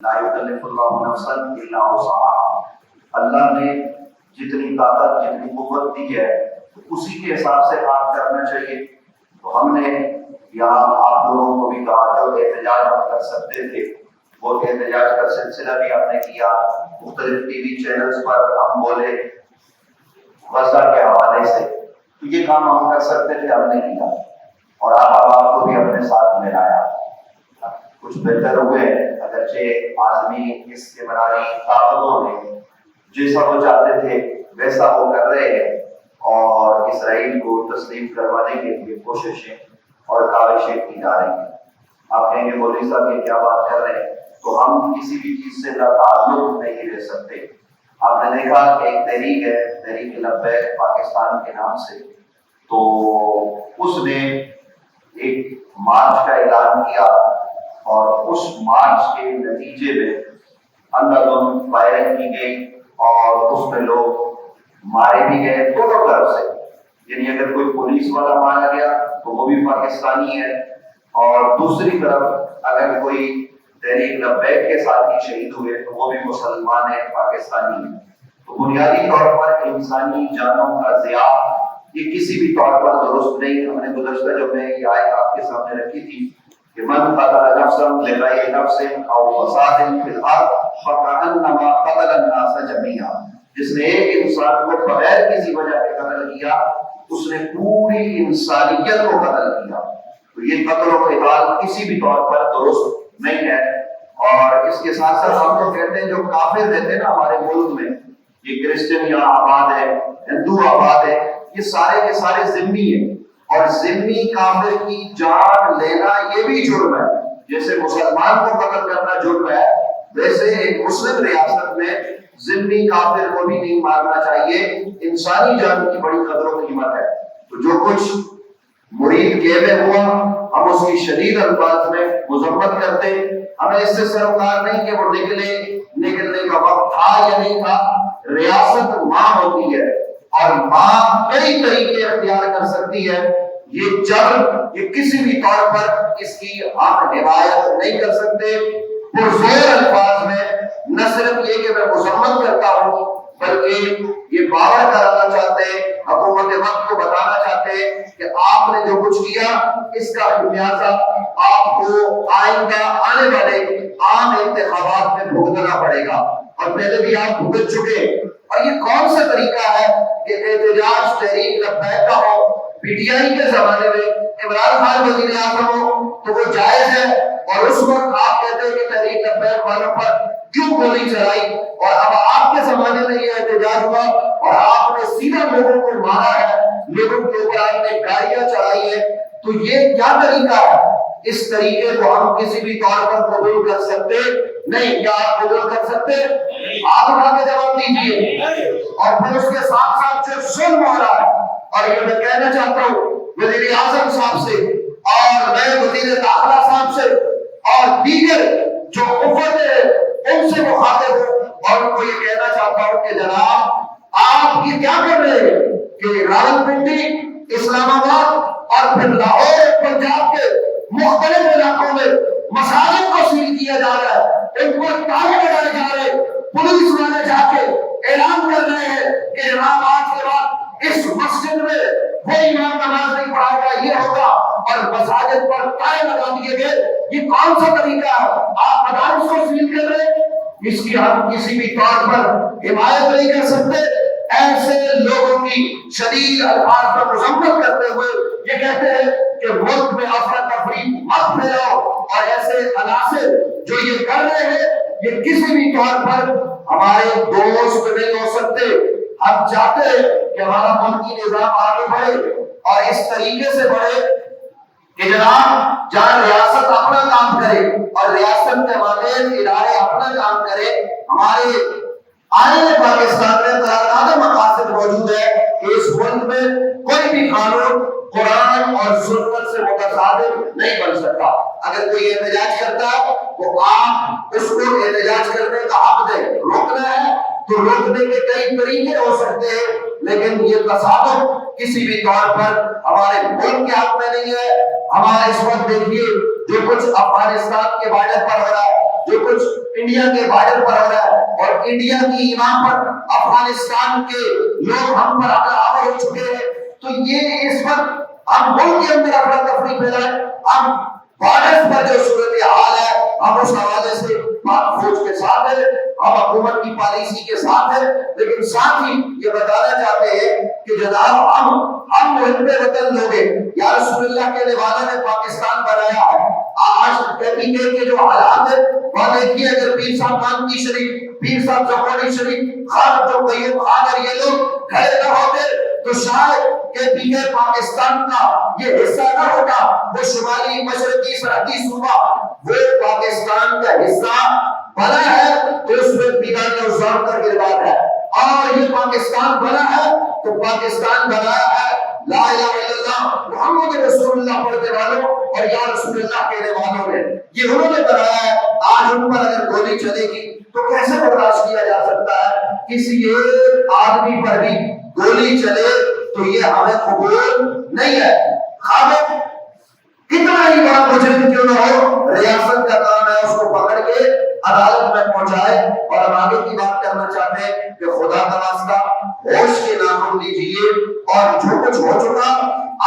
لا یکلف اللہ نفسا الا وسعها، اللہ نے جتنی طاقت جتنی قوت دی ہے اسی کے حساب سے کام کرنا چاہیے۔ تو ہم نے یہاں آپ لوگوں کو بھی کہا جو احتجاج ہم کر سکتے تھے وہ احتجاج کا سلسلہ بھی ہم نے کیا، مختلف ٹی وی چینلز پر ہم بولے غزہ کے حوالے سے، تو یہ کام ہم کر سکتے تھے، ہم نے کیا اور آپ کو بھی اپنے ساتھ ملایا۔ کچھ بہتر ہوئے اگرچہ آدمی اس کے براری طاقتوں نے جیسا وہ چاہتے تھے ویسا وہ کر رہے ہیں اور اسرائیل کو تسلیم کروانے کے لیے کوششیں اور کاوشیں کی جا رہی ہیں۔ آپ کہیں گے مولوی صاحب یہ کیا بات کر رہے ہیں؟ تو ہم کسی بھی چیز سے تعلق نہیں رہ سکتے۔ آپ نے دیکھا کہ ایک تحریک ہے، تحریک لبیک پاکستان کے نام سے، تو اس نے ایک مارچ کا اعلان کیا اور اس مارچ کے نتیجے میں اندھادھند فائرنگ کی گئی اور اس میں لوگ مارے بھی گئے دونوں طرف سے، یعنی اگر کوئی پولیس والا مارا گیا تو وہ بھی پاکستانی ہے اور دوسری طرف اگر کوئی تحریک لبیک کے ساتھی شہید ہوئے تو وہ بھی مسلمان ہے، پاکستانی ہے۔ تو بنیادی طور پر انسانی جانوں کا ضیاع یہ کسی بھی طور پر درست نہیں۔ ہم نے گزشتہ جو میں یہ آیت آپ کے سامنے رکھی تھی کہ من قتل نفسا بغیر نفس او فساد فی الارض فکأنما قتل الناس جميعا، جس نے ایک انسان کو بغیر کسی وجہ کے قتل کیا اس نے پوری انسانیت کو قتل کیا۔ تو یہ قتل و قتال کسی بھی طور پر درست نہیں ہے۔ اور اس کے ساتھ ساتھ ہم تو کہتے ہیں جو کافر رہتے ہیں نا ہمارے ملک میں، یہ کرسچن یہاں آباد ہے، ہندو آباد ہے، یہ سارے کے سارے ذمہ ہیں اور ذمہ کافر کی جان لینا یہ بھی جرم ہے۔ جیسے مسلمان کو قتل کرنا جرم ہے ویسے ایک مسلم ریاست میں ذمہ کافر کو بھی نہیں مارنا چاہیے۔ انسانی جان کی بڑی قدر و قیمت ہے۔ تو جو کچھ مرید کے میں ہوا ہم اس کی شدید الفاظ میں مذمت کرتے، ہمیں اس سے سروکار نہیں کہ وہ نکلنے کا وقت تھا یا نہیں تھا۔ ریاست ماں ہوتی ہے اور ماں کئی طریقے اختیار کر سکتی ہے، یہ جب یہ کسی بھی طور پر اس کی ہم حمایت نہیں کر سکتے۔ پرزور الفاظ میں نہ صرف یہ کہ میں مذمت کرتا ہوں بلکہ یہ باور کرانا چاہتے ہیں، حکومت وقت کو بتانا چاہتے ہیں کہ آپ نے جو کچھ کیا اس کا خمیازہ آپ کو آئندہ آنے والے عام انتخابات میں بھگتنا پڑے گا، اور پہلے بھی آپ بھگت چکے۔ اور یہ کون سا طریقہ ہے کہ احتجاج تحریک لبیک کا ہو؟ پی ٹی آئی کے زمانے میں عمران خان وزیر اعظم ہو تو وہ جائز ہے، اور اس وقت آپ کہتے ہیں کہ تحریک لبیک والوں پر کیوں گولی چلائی، اور اب آپ کے زمانے میں یہ احتجاج ہوا اور آپ نے سیدھا لوگوں کو مارا ہے، لوگوں کے اوپر آپ نے گاڑیاں چلائی ہیں۔ تو یہ کیا طریقہ ہے؟ اس طریقے کو ہم کسی بھی طور پر قبول کر سکتے نہیں۔ کیا آپ قبول کر سکتے؟ آپ اٹھا کے جواب دیجیے۔ اور پھر اس کے ساتھ ساتھ جو ظلم ہو رہا ہے، اور یہ میں کہنا چاہتا ہوں وزیر اعظم صاحب سے اور میں وزیر داخلہ صاحب سے اور دیگر جو قوت ہے ان سے مخاطب ہوں اور ان کو یہ کہنا چاہتا ہوں کہ جناب آپ یہ کیا کر رہے ہیں کہ راولپنڈی، اسلام آباد اور پھر لاہور پنجاب کے مختلف علاقوں میں مساجد کو سیل کیا جا رہا ہے، ان پر تالے لگائے جا رہے ہیں، پولیس والے جا کے اعلان کر رہے ہیں کہ جناب آج کے بعد اس مسجد میں وہ امام نماز نہیں پڑھائے گا، یہ ہوگا، اور مساجد پر تالے لگا دیے گئے۔ یہ کون سا طریقہ ہے؟ آپ مدارس کو سیل کر رہے ہیں، اس کی ہم کسی بھی طور پر حمایت نہیں کر سکتے۔ ایسے لوگوں کی شدید الفاظ میں مذمت کرتے ہوئے یہ کہتے ہیں کہ ملک میں افراتفری مت پھیلاؤ، اور ایسے عناصر جو یہ کر رہے ہیں یہ کسی بھی طور پر ہمارے دوست نہیں ہو سکتے۔ ہم چاہتے ہیں کہ ہمارا ملکی نظام آگے بڑھے اور اس طریقے سے بڑھے کہ جناب جہاں ریاست اپنا کام کرے اور ریاست کے مابین ادارے اپنا کام کرے، ہمارے آئین پاکستان میں قرارداد مقاصد موجود ہے کہ اس ملک میں کوئی بھی قانون قرآن اور سنت سے متصادم نہیں بن سکتا۔ اگر کوئی احتجاج کرتا ہے تو آپ اس کو احتجاج کرنے کا حق دیں، روکنا ہے تو روکنے کے کئی طریقے ہو سکتے ہیں، لیکن یہ تصادم کسی بھی طور پر ہمارے ملک کے حق میں نہیں ہے۔ ہمارے اس وقت دیکھیے جو کچھ افغانستان کے بارڈر پر ہو رہا ہے، جو کچھ انڈیا کے بارڈر پر ہو رہا ہے اور انڈیا کی ایمان پر افغانستان کے لوگ ہم پر حملہ آور ہو چکے ہیں، تو یہ اس وقت ہم ملک کے اندر افراتفری پھیلائیں، ہم بارڈر پر جو صورتحال ہے ہم اس حوالے سے پاک فوج کے ساتھ ہے، ہم حکومت کی پالیسی کے ساتھ ہے، لیکن ساتھ ہی یہ بتانا چاہتے ہیں کہ جناب ہم محب وطن لوگ ہیں، یا رسول اللہ کے والوں نے پاکستان بنایا ہے۔ آج کیپیٹل کے جو حالات ہیں وہ دیکھیے، اگر پیر صاحب مانگی شریف، پیر صاحب زکوری شریف، خان عبد القیوم خان اور یہ لوگ کھڑے نہ ہوتے تو شاید کہ پیچھے پاکستان کا یہ حصہ نہ ہوتا، وہ شمالی مشرقی سرحدی صوبہ وہ پاکستان کا حصہ بنا ہے تو اس میں بیگانہ اور ظلم کا کردار ہے، اور یہ پاکستان بنا ہے تو پاکستان بنایا ہے لا الہ الا اللہ محمد رسول اللہ پڑھنے والوں اور یا رسول اللہ کہنے والوں نے، یہ انہوں نے بنایا ہے۔ آج ان پر اگر گولی چلے گی تو کیسے برداشت کیا جا سکتا ہے؟ کسی ایک آدمی پر بھی گولی چلے تو یہ ہمیں قبول نہیں ہے، ہمیں کتنا ہی بڑا مجرم کیوں نہ ہو، ریاست کا کام ہے اس کو پکڑ کے عدالت میں پہنچائے۔ اور ہم آگے کی بات کرنا چاہتے ہیں کہ خدا کا واسطہ ہوش کے ناخن لیجیے، اور جو کچھ ہو چکا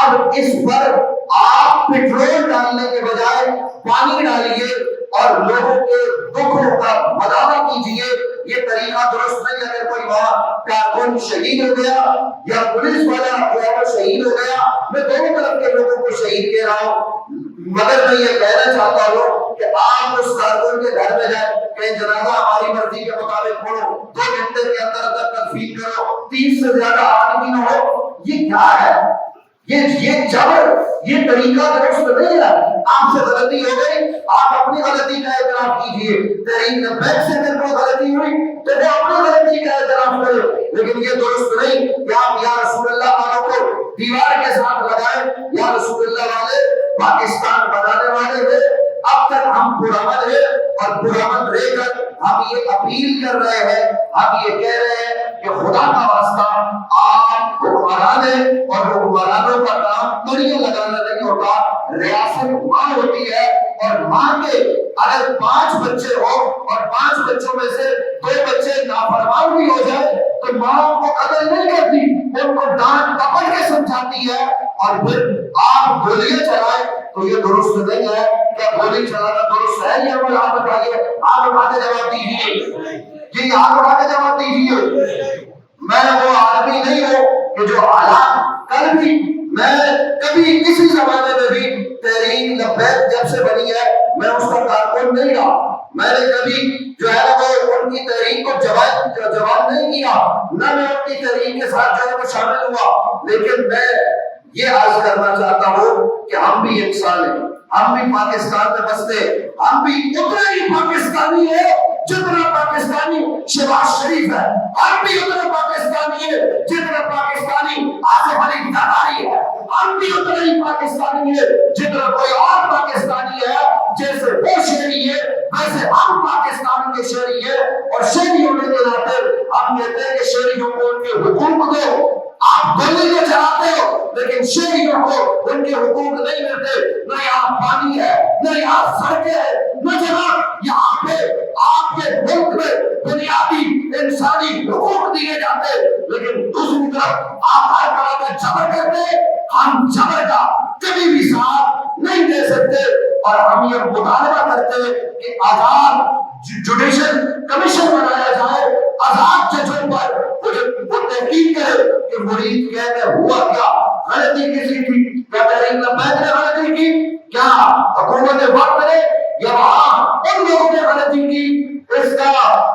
اب اس پر آپ پٹرول ڈالنے کے بجائے پانی ڈالیے اور لوگوں کے دکھوں کا مداوع کیجیے، یہ طریقہ درست نہیں۔ اگر کوئی وہاں کارکن شہید ہو گیا یا پولیس والا شہید ہو گیا، میں دونوں طرف کے لوگوں کو شہید کہہ رہا ہوں، مگر میں یہ کہنا چاہتا ہوں کہ آپ اس کارکن کے گھر میں جائیں کہ جنازہ ہماری مرضی کے مطابق پڑھو، 2 گھنٹے کے اندر تدفین کرو، 30 سے زیادہ آدمی نہ ہو، یہ کیا ہے؟ یہ جبر، یہ طریقہ درست نہیں ہے۔ آپ سے غلطی ہو گئی، آپ اپنی غلطی کا اعتراف کیجئے۔ تحریک لبیک سے اگر کوئی غلطی ہوئی تو وہ اپنی غلطی کا اعتراف کرے، لیکن یہ درست نہیں کہ آپ یا رسول اللہ والوں کو دیوار کے ساتھ لگائیں۔ یا رسول اللہ والے پاکستان بنانے والے ہیں، اب تک ہم پرامن ہیں اور پرامن رہ کر ہم یہ اپیل کر رہے ہیں، ہم یہ کہہ رہے ہیں کہ خدا کا واسطہ آپ حکمران ہیں، اور حکمرانوں کا کام تڑیاں لگانا نہیں ہوتا، ریاست ماں ہوتی ہے، اور ماں کے اگر 5 بچے ہو اور 5 بچوں میں سے 2 بچے نافرمان بھی ہو جائے تو ماں کو قتل نہیں کرتی، ان کو ڈانٹ پکڑ کے سمجھاتی ہے، اور پھر آپ گولیاں چلائیں تو یہ درست نہیں ہے۔ کیا گولی چلانا درست ہے؟ یہ عمل آپ بتائیے، آپ اٹھا کے جواب دیجیے، جی آپ اٹھا کے جواب دیجیے۔ میں وہ آدمی نہیں ہوں کہ جو حالات کل بھی، میں کبھی کسی زمانے میں بھی تحریک لبیک جب سے بنی ہے میں اس کا کارکن نہیں رہا، میں نے کبھی جو ہے وہ ان کی تحریک کو جواب نہیں کیا، نہ میں ان کی تحریک کے ساتھ جو ہے وہ شامل ہوا، لیکن میں یہ عرض کرنا چاہتا ہوں کہ ہم بھی انسان ہیں، ہم بھی پاکستان میں بستے ہیں، ہم بھی اتنے ہی پاکستانی ہیں جتنا پاکستانی شہباز شریف ہے، ہم بھی اتنے پاکستانی ہیں جتنا پاکستانی آصف علی زرداری ہے، ہم بھی اتنے ہی پاکستانی ہیں جتنا کوئی اور پاکستانی ہے۔ جیسے وہ شہری ہے ویسے ہم پاکستان کے شہری ہیں، اور شہری ہونے کے ناطے ہم کہتے ہیں کہ شہریوں کو ان کے حقوق دو۔ آپ گولی میں چلاتے ہو لیکن شہریوں کو ان کے حقوق نہیں ملتے، نہ یہاں پانی ہے، نہ یہاں سڑکیں ہیں، نہ جناب یہاں پہ آپ کے ملک میں بنیادی انسانی حقوق دیے جاتے، لیکن دوسری طرف آپ ہر طرح کا جبر کرتے۔ ہم جبر کا کبھی بھی ساتھ نہیں دے سکتے، اور ہم یہ مطالبہ کرتے ہیں کہ آزاد جوڈیشل کمیشن بنایا جائے، آزاد ججوں پر وہ تحقیق کرے کہ مرید کہتے ہوا کیا، غلطی کسی کی، کیا تحریک لبیک نے غلطی کی، کیا حکومت وقت نے، یا وہاں ان لوگوں نے غلطی کی، اس کا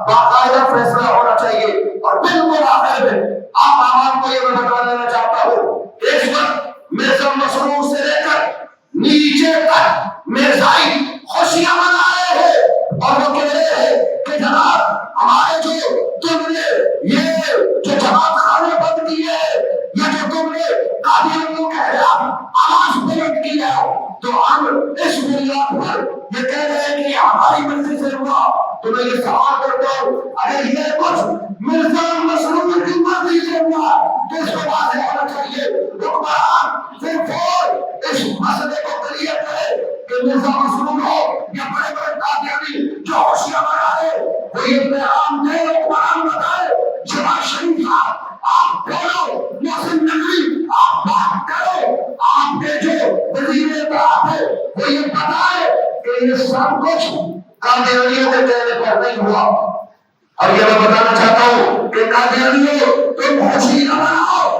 باقاعدہ فیصلہ ہونا چاہیے۔ اور بالکل آخر میں آپ عوام کو یہ میں بتا دینا چاہتا ہوں، اس وقت مرزا مسرور سے لے کر نیچے تک مرزائی خوشیاں منا رہے ہیں، اور وہ کہہ رہے ہیں کہ جناب ہمارے جو تم نے یہ جو جماعت خانے بند کیے، یا جو تم نے قادیانیوں کے خلاف آواز بلند کی ہے، تو ہم اس بنیاد پر یہ کہہ رہے ہیں کہ ہماری مرضی سے ہوا۔ تو میں یہ سوال کرتا ہوں، اگر یہ کچھ مرزا مسرور کی مرضی سے ہوا تو اس کو واضح ہونا چاہیے، حکمران صرف اس مسئلے کو کلیئر کرے کہ مرزا مسرور ہو یا بڑے بڑے قادیانی جو ہوشیاں بنا ہے وہ یہ پیغام دے قرآن بتائے شہباز شریف صاحب آپ بولو، محسن نقوی آپ بات کرو، آپ کے جو وزیر اطلاعات ہے وہ یہ بتائے کہ یہ سب کچھ قادیانیوں کے کہنے پر نہیں ہوا۔ اور یہ میں بتانا چاہتا ہوں کہ قادیانیوں تم ہوشی نہ بناؤ،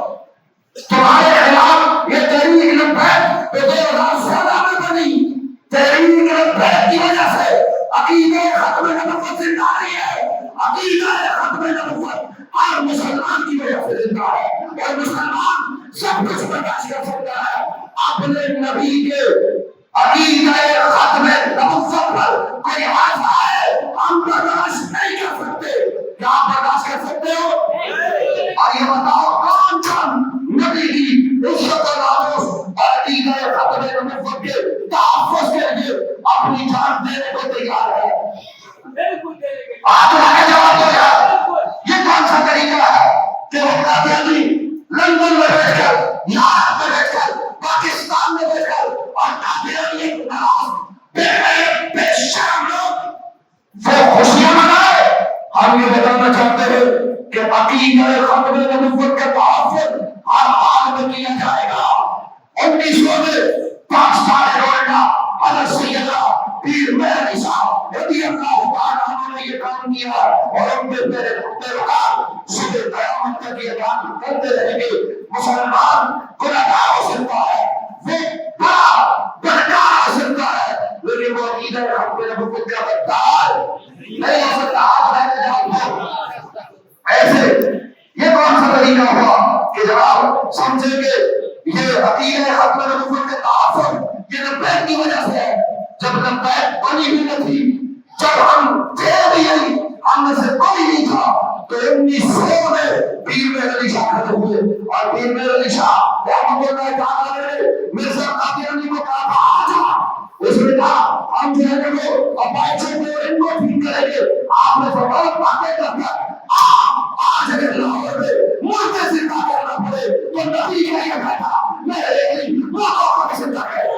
تمہارے خلاف یہ تحریک لبیک 2016 میں بنی، تحریک لبیک کی وجہ سے عقیدہ ختم نبوت زندہ رہی ہے، عقیدہ ختم نبوت ہر مسلمان کی وجہ سے زندہ ہے، اور مسلمان سب کچھ برداشت کر سکتا ہے۔ اپنے نبی کے عقیدہ ختم نبوت پر کوئی حادثہ ہے ہم برداشت نہیں کر سکتے۔ کیا آپ برداشت کر سکتے ہو؟ اور یہ بتاؤ کون کون نبی کی عزت و ناموس اور عقیدہ ختم نبوت کے تحفظ کے لیے اپنی جان دینے کو تیار ہے؟ آپ جواب دو یار، یہ کون سا طریقہ ہے کہ وہ قادیانی لندن میں بیٹھ کر، یورپ میں بیٹھ کر، پاکستان میں بیٹھ کر اور قادیانی بے شرم لوگ وہ خوشیاں منائے؟ ہم یہ بتانا چاہتے ہیں کہ عقیدہ ختم نبوت کا تحفظ ہر حال میں کیا جائے گا۔ 1900 میں پاکستان روڈا حضرت سیدنا پیر مہر عیسیٰ رضی اللہ تعالیٰ عنہ نے یہ کام کیا اور ان کے پیروکار صبح قیامت تک یہ کام کرتے رہیں گے۔ مسلمان گناہگار ہو سکتا ہے، وہ بڑا بدکار ہو سکتا ہے، لیکن وہ عقیدہ ختم نبوت کا بدکار نہیں ہو سکتا۔ آپ رہتے جاؤ ایسے یہ کون سا طریقہ ہوا کہ جناب سمجھے کہ یہ عقیدہ ختم نبوت کے تحفظ یہ لبیک کی وجہ سے ہے؟ جب لبیک بنی ہوئی نہ تھی، جب ہم تھے بھی نہیں، ہم میں سے کوئی نہیں تھا، تو 1900 میں پیر مہر علی شاہ کھڑے ہوئے اور پیر مہر علی شاہ رحمۃ اللہ تعالیٰ نے مرزا قادیانی کو کہا تھا آجا، اس نے کہا ہم جو ہے وہ اپائچے کو ان کو ٹھیک کریں گے۔ آپ نے فرمایا باتیں کر کر آج اگر لاہور میں مردے زندہ کرنا پڑے تو نبی کا یہ کہتا میں ایک موقع کو زندہ کرے گا۔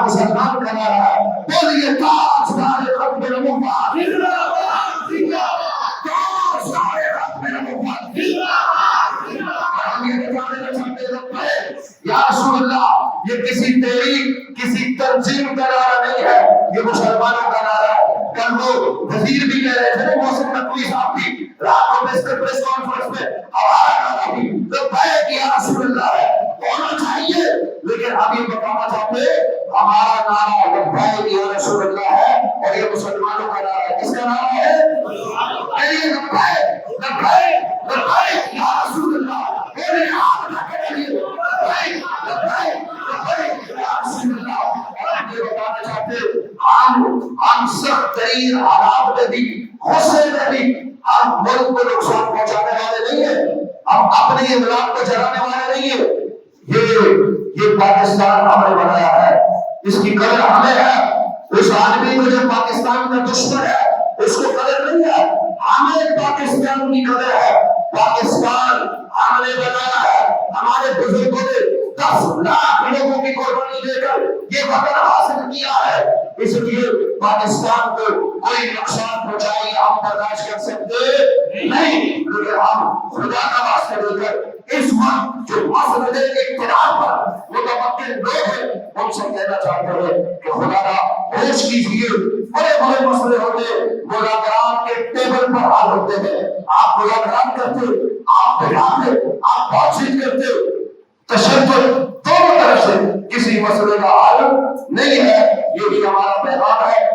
مسلمان کہا رہا ہے بولیے تاجدار ختم نبوت تاجدار ختم نبوت۔ ہم یہ بتانا چاہتے ہیں یا رسول اللہ یہ کسی تحریک کسی تنظیم کا نعرہ نہیں ہے، یہ مسلمانوں کا نعرہ ہے۔ کل وہ وزیر بھی کہہ رہے تھے نا محسن نقوی صاحب بھی رات کو پریس کانفرنس میں ہمارا نعرہ بھی لبیک یا رسول اللہ ہے، ہونا چاہیے، لیکن اب یہ بتانا چاہتے ہیں ہمارا نعرہ لبیک یا رسول اللہ ہے اور یہ مسلمانوں کا نعرہ ہے۔ کس کا نعرہ ہے؟ لبیک لبیک لبیک یا رسول اللہ، بولے ہاتھ اٹھا کے بولیے لبیک لبیک لبیک یا رسول اللہ۔ اور یہ بتانا چاہتے ہیں ہم سخت ترین حالات میں بھی غصے میں بھی ہم ملک کو نقصان پہنچانے والے نہیں ہیں، ہم اپنی املاک کو جلانے والے نہیں ہیں۔ یہ پاکستان ہم نے بنایا ہے، اس کی قدر ہمیں ہے۔ اس آدمی کو جو پاکستان کا دشمن ہے اس کو قدر نہیں ہے، ہمیں پاکستان کی قدر ہے۔ پاکستان ہم نے بنایا ہے، ہمارے بزرگوں نے 10 لاکھ لوگوں کی قربانی دے کر یہ وطن حاصل کیا ہے، اس لیے پاکستان کو کوئی نقصان پہنچائے ہم برداشت کر سکتے نہیں۔ لیکن ہم خدا کا واسطہ دے کر اس وقت جو مسئلے اقتدار پر متمکن لوگ ہیں ان سے کہنا چاہتے ہیں کہ خدا کا ہوش کیجیے، بڑے بڑے مسئلے ہوتے مذاکرات کے ٹیبل پر حل ہوتے ہیں، آپ مذاکرات کرتے، آپ بٹھاتے، آپ بات چیت کرتے، تشدد دونوں طرف سے کسی مسئلے کا حل نہیں ہے. یہی ہمارا پیغام ہے.